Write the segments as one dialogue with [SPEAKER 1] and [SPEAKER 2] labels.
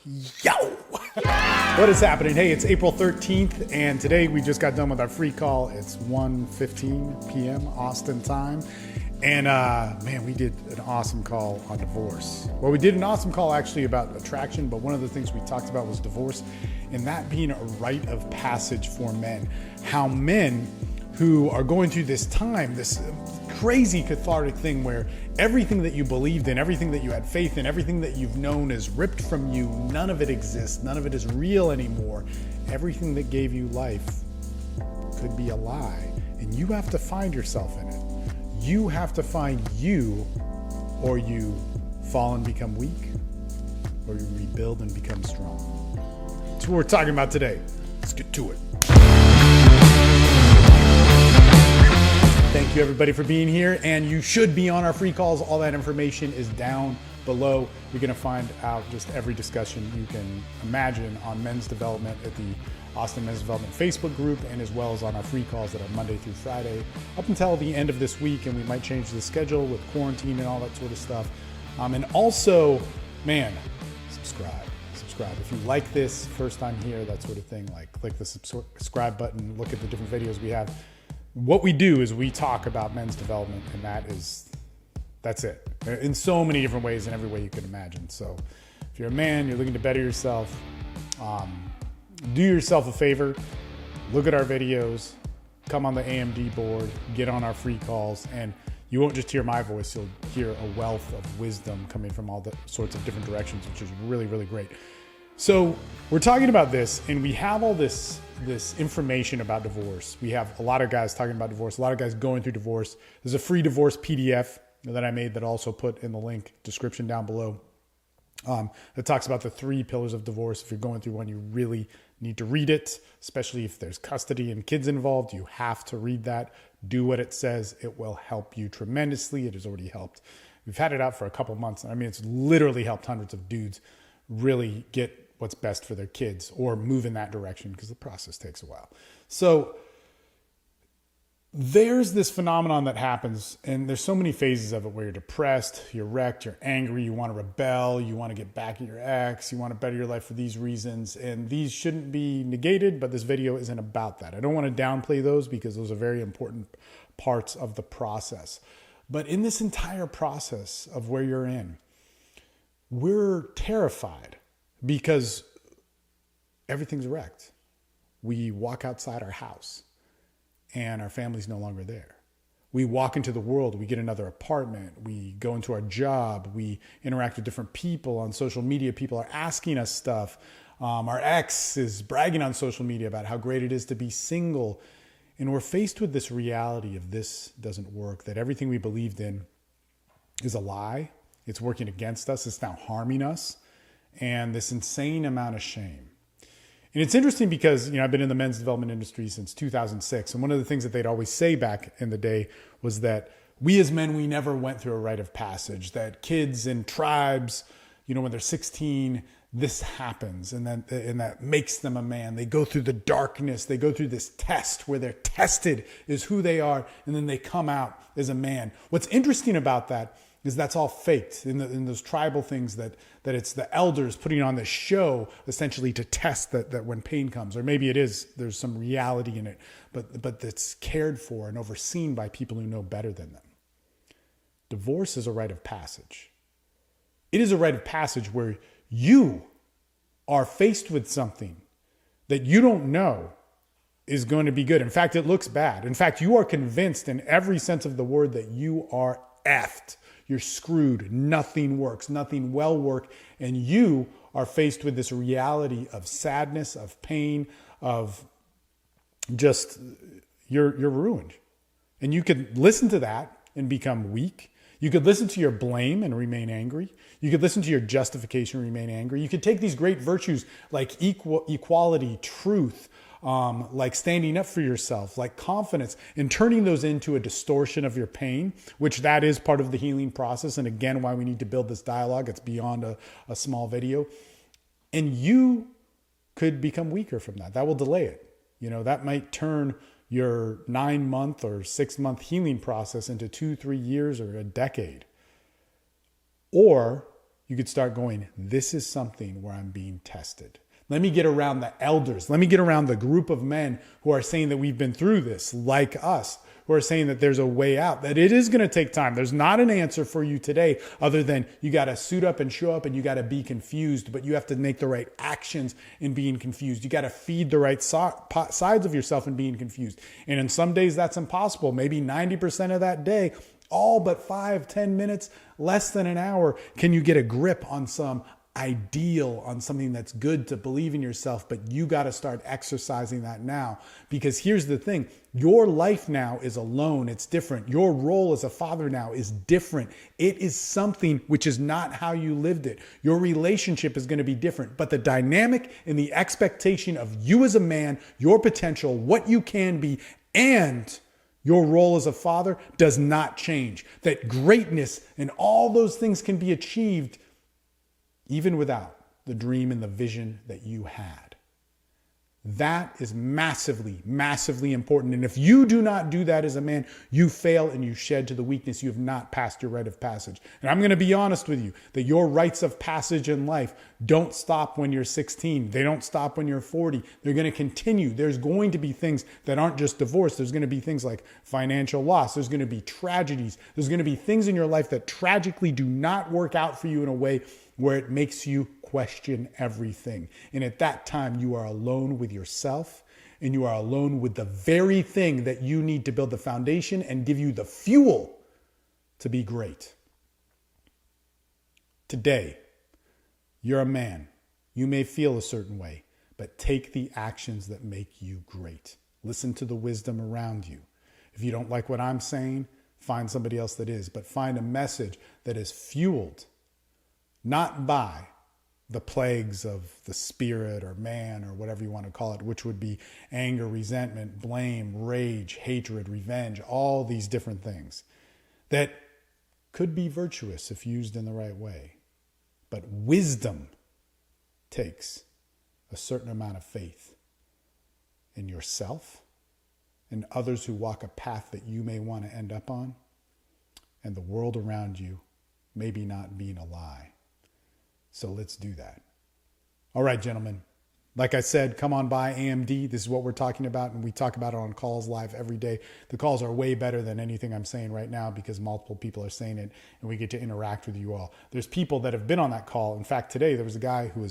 [SPEAKER 1] Yo! What is happening? Hey, it's April 13th, and today we just got done with our free call. It's 1:15 p.m. Austin time. And man, we did an awesome call on divorce. Well, we did an awesome call actually about attraction, but one of the things we talked about was divorce, and that being a rite of passage for men. How men who are going through this time, this crazy cathartic thing where everything that you believed in, everything that you had faith in, everything that you've known is ripped from you. None of it exists. None of it is real anymore. Everything that gave you life could be a lie, and you have to find yourself in it. You have to find you, or you fall and become weak, or you rebuild and become strong. That's what we're talking about today. Let's get to it. Thank you everybody for being here, and you should be on our free calls. All that information is down below. You're gonna find out just every discussion you can imagine on men's development at the Austin Men's Development Facebook group, and as well as on our free calls that are Monday through Friday up until the end of this week, and we might change the schedule with quarantine and all that sort of stuff. And also, man, subscribe. If you like this, first time here, that sort of thing, like click the subscribe button, look at the different videos we have. What we do is we talk about men's development, and that's it. In so many different ways, in every way you could imagine. So if you're a man, you're looking to better yourself, do yourself a favor, look at our videos, come on the AMD board, get on our free calls, and you won't just hear my voice, you'll hear a wealth of wisdom coming from all the sorts of different directions, which is really, really great. So we're talking about this, and we have all this information about divorce. We have a lot of guys talking about divorce, a lot of guys going through divorce. There's a free divorce PDF that I made that I also put in the link description down below. That talks about the 3 pillars of divorce. If you're going through one, you really need to read it, especially if there's custody and kids involved. You have to read that. Do what it says. It will help you tremendously. It has already helped. We've had it out for a couple months. I mean, it's literally helped hundreds of dudes really get what's best for their kids or move in that direction, because the process takes a while. So there's this phenomenon that happens, and there's so many phases of it where you're depressed, you're wrecked, you're angry, you want to rebel, you want to get back at your ex, you want to better your life for these reasons, and these shouldn't be negated, but this video isn't about that. I don't want to downplay those because those are very important parts of the process. But in this entire process of where you're in, we're terrified because everything's wrecked. We walk outside our house and our family's no longer there. We walk into the world, we get another apartment, we go into our job, we interact with different people on social media. People are asking us stuff. Our ex is bragging on social media about how great it is to be single. And we're faced with this reality of this doesn't work, that everything we believed in is a lie. It's working against us. It's now harming us. And this insane amount of shame. And it's interesting because, I've been in the men's development industry since 2006. And one of the things that they'd always say back in the day was that we as men, we never went through a rite of passage, that kids in tribes, when they're 16, this happens. And that makes them a man. They go through the darkness. They go through this test where they're tested as who they are. And then they come out as a man. What's interesting about that is that's all faked in those tribal things, that it's the elders putting on this show essentially to test that when pain comes, or maybe there's some reality in it, but that's cared for and overseen by people who know better than them. Divorce is a rite of passage. It is a rite of passage where you are faced with something that you don't know is going to be good. In fact, it looks bad. In fact, you are convinced in every sense of the word that you are effed. You're screwed. Nothing works. Nothing will work. And you are faced with this reality of sadness, of pain, of just you're ruined. And you could listen to that and become weak. You could listen to your blame and remain angry. You could listen to your justification and remain angry. You could take these great virtues like equality, truth, like standing up for yourself, like confidence, and turning those into a distortion of your pain, which that is part of the healing process. And again, why we need to build this dialogue. It's beyond a small video. And you could become weaker from that. That will delay it. That might turn your 9-month or 6-month healing process into 2-3 years or a decade. Or you could start going, this is something where I'm being tested. Let me get around the elders. Let me get around the group of men who are saying that we've been through this, like us, who are saying that there's a way out, that it is going to take time. There's not an answer for you today other than you got to suit up and show up and you got to be confused, but you have to make the right actions in being confused. You got to feed the right sides of yourself in being confused. And in some days that's impossible. Maybe 90% of that day, all but 5-10 minutes, less than an hour, can you get a grip on some ideal, on something that's good to believe in yourself, but you got to start exercising that now. Because here's the thing, your life now is alone. It's different. Your role as a father now is different. It is something which is not how you lived it. Your relationship is going to be different, but the dynamic and the expectation of you as a man, your potential, what you can be, and your role as a father does not change. That greatness and all those things can be achieved even without the dream and the vision that you had. That is massively, massively important. And if you do not do that as a man, you fail and you shed to the weakness. You have not passed your rite of passage. And I'm going to be honest with you that your rites of passage in life don't stop when you're 16. They don't stop when you're 40. They're going to continue. There's going to be things that aren't just divorce. There's going to be things like financial loss. There's going to be tragedies. There's going to be things in your life that tragically do not work out for you in a way where it makes you question everything. And at that time, you are alone with yourself and you are alone with the very thing that you need to build the foundation and give you the fuel to be great. Today, you're a man. You may feel a certain way, but take the actions that make you great. Listen to the wisdom around you. If you don't like what I'm saying, find somebody else that is, but find a message that is fueled not by the plagues of the spirit or man or whatever you want to call it, which would be anger, resentment, blame, rage, hatred, revenge, all these different things that could be virtuous if used in the right way. But wisdom takes a certain amount of faith in yourself and others who walk a path that you may want to end up on, and the world around you maybe not being a lie. So let's do that. All right, gentlemen. Like I said, come on by AMD. This is what we're talking about, and we talk about it on calls live every day. The calls are way better than anything I'm saying right now because multiple people are saying it, and we get to interact with you all. There's people that have been on that call. In fact, today there was a guy who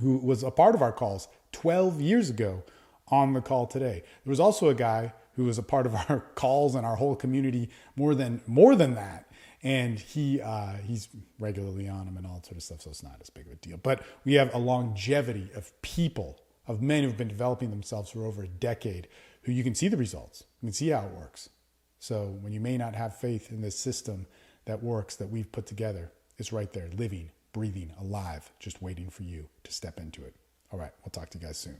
[SPEAKER 1] was a part of our calls 12 years ago on the call today. There was also a guy who was a part of our calls and our whole community more than that. And he's regularly on them and all that sort of stuff, so it's not as big of a deal. But we have a longevity of people, of men who've been developing themselves for over a decade, who you can see the results. You can see how it works. So when you may not have faith in this system that works, that we've put together, it's right there, living, breathing, alive, just waiting for you to step into it. All right, we'll talk to you guys soon.